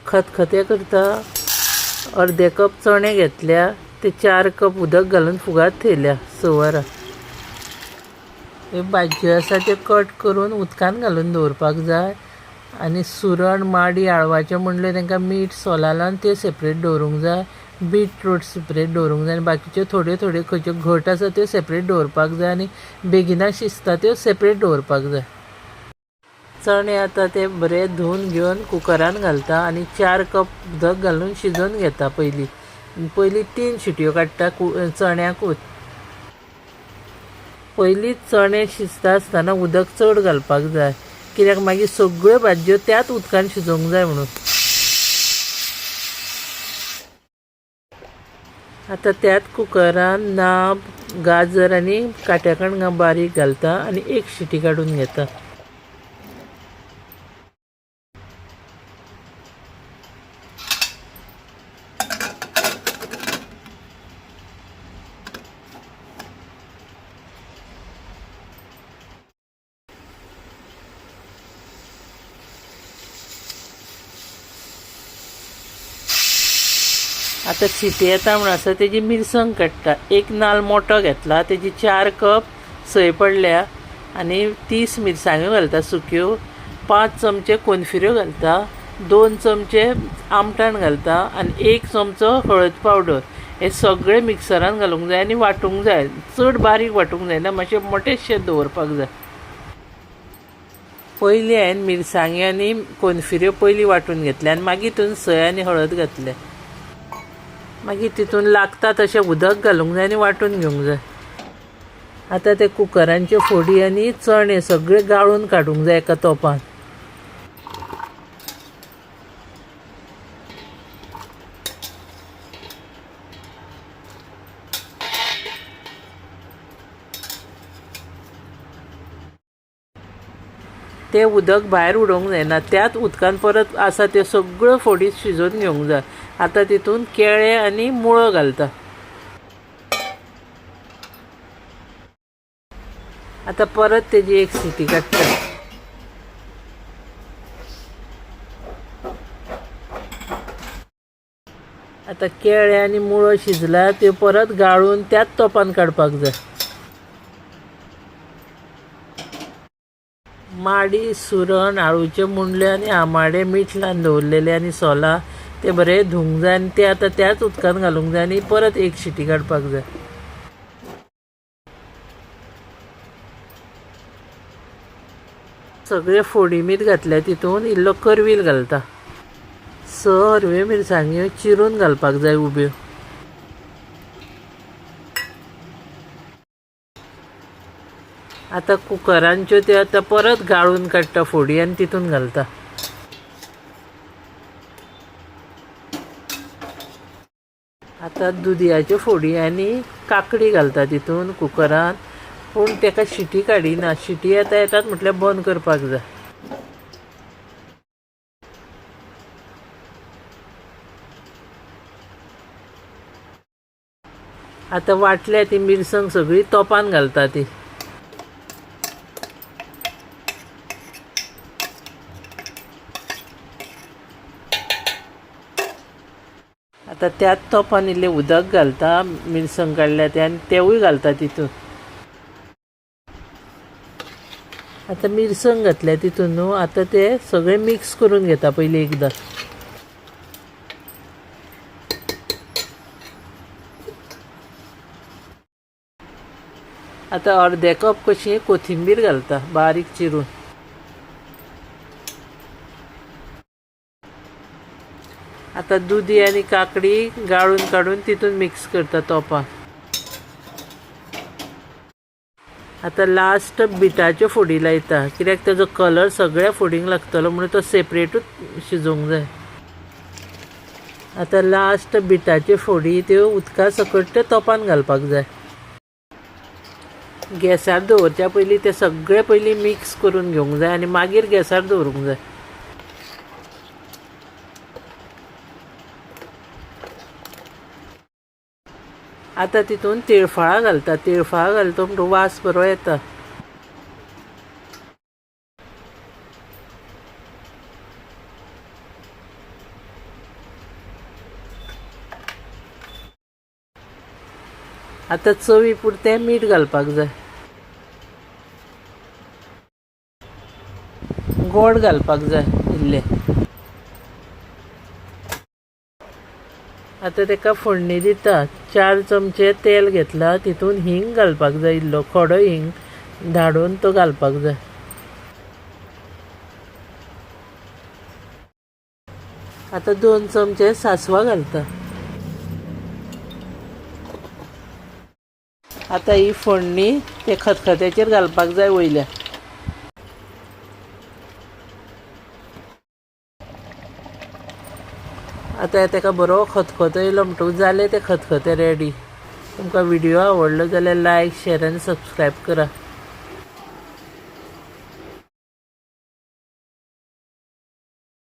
खतखतें करता अर्दे कप चणे घेतल्या ते 4 कप उदक घालून फुगात थेयल्या 6 वरां. हे भाज्यो आसा त्यो कट करून उदकान घालून दवरपाक जाय आनी सुरण माडी आळवाचें म्हणलें तांकां मीठ सोला लावन त्यो सेपरेट दवरूंक जाय. बीटरूट सेपरेट दवरूंक जाय आनी बाकीच्यो थोड्यो थोड्यो खंयच्यो घट आसा त्यो सेपरेट दवरपाक जाय आनी बेगिना शिजता त्यो सेपरेट दवरपाक जाय. चणे आतां ते बरे धुवन घेवन कुकरान घालता आनी 4 कप उदक घालून शिजोवन घेता. पयलीं 3 शिटयो काडटा चण्याकूच. पयलींच चणे शिजता आसतना उदक चड घालपाक जाय कित्याक मागीर सगळ्यो भाजयो त्याच उदकान शिजोवंक जाय म्हणून. आतां त्याच कुकरान नाब, गाजर आनी काट्या कणगां बारीक घालता आनी 1 शिटी काडून घेता. आतां शिटी येता म्हूण आसा तेजी मिरसांग काडटा. 1 नाल्ल मोठो घेतला तेजी 4 कप सय पडल्या आनी 30 मिरसांग्यो घालता सुक्यो. 5 चमचे कोनफिऱ्यो घालता, 2 चमचे आमटाण घालता आनी 1 चमचो हळद पावडर. हे सगळें मिक्सरान घालूंक जाय आनी वांटूंक जाय. चड बारीक वांटूंक जायना, मातशें मोठेशें दवरपाक जाय. पयलीं हांवें मिरसांग्यो आनी कोनफिऱ्यो पयलीं वांटून घेतले आनी मागीर तितून सय आनी हळद घातले. मागीर तितून लागता तशें उदक घालूंक जाय आनी वांटून घेवंक जाय. आतां ते कुकरांच्यो फोडी आनी चणे सगळे गाळून काडूंक जाय एका तोपान. ते उदक भायर उडोवंक जायना, त्याच उदकान परत आसा त्यो सगळ्यो फोडी शिजोवन घेवंक जाय. आतां तितून केळे आनी मुळो घालता. आतां परत तेजी 1 सिटी काडटा. आतां केळे आनी मुळो शिजला त्यो परत गाळून त्याच तोपान काडपाक जाय. माडी, सुरण, आळूचे मुंडले आनी आमाडे मीठ लावन दवरलेले आनी सोला ते बरे धुवंक जाय आनी ते आतां त्याच उदकान घालूंक जाय आनी परत 1 शिटी काडपाक जाय. सगळे फोडी मीठ घातल्या तितून इल्लो करवील घालता. 6 हरव्यो मिरसांग्यो चिरून घालपाक जाय उब्यो. आतां कुकरांच्यो त्यो आतां परत गाळून काडटा फोडी आनी तितून घालता. आतां दुदयाच्यो फोडी आनी काकडी घालता तितून कुकरान, पूण ताका शिटी काडिना. शिटी आतां येतात म्हटल्यार बंद करपाक जाय. आतां वाटल्या ती मिरसांग सगळी तोपान घालता ती. आतां त्याच तोपान इल्लें उदक घालता मिरसांग काडल्या ते आनी तेवूय घालता तितून. आतां मिरसांग घातल्या तितून न्हू, आतां ते सगळें मिक्स करून घेता पयलीं एकदां. आतां अर्दे कप कशी कोथिंबीर घालता बारीक चिरून. आतां दुदी आनी काकडी गाळून काडून तितून मिक्स करता तोपान. आतां लास्ट बिटाच्यो फोडी लायता कित्याक तेजो कलर सगळ्या फोडींक लागतलो म्हणून तो सेपरेटूच शिजोवंक जाय. आतां लास्ट बिटाच्यो फोडी त्यो उदका सकट ते तोपान घालपाक जाय. गॅसार दवरच्या पयलीं ते सगळे पयलीं मिक्स करून घेवंक जाय आनी मागीर गॅसार दवरूंक जाय. आतां तितून तिळफळां घालता. तिळफळां घालता म्हणटून वास बरो येता. आतां चवी पुरतें मीठ घालपाक जाय, गोड घालपाक जाय इल्लें. आतां ताका फोडणी दिता. 4 चमचे तेल घेतला, तितून हिंग घालपाक जाय इल्लो, खडो हिंग धाडून तो घालपाक जाय. आतां 2 चमचे सासवां घालता. आतां ही फोडणी ते खतखत्याचेर घालपाक जाय वयल्या. आतां ताका बरो खतखतो येयलो म्हणटकूच जालें तें खतखतें रेडी. तुमकां व्हिडियो आवडलो जाल्यार लायक, शेअर आनी सबस्क्रायब करा.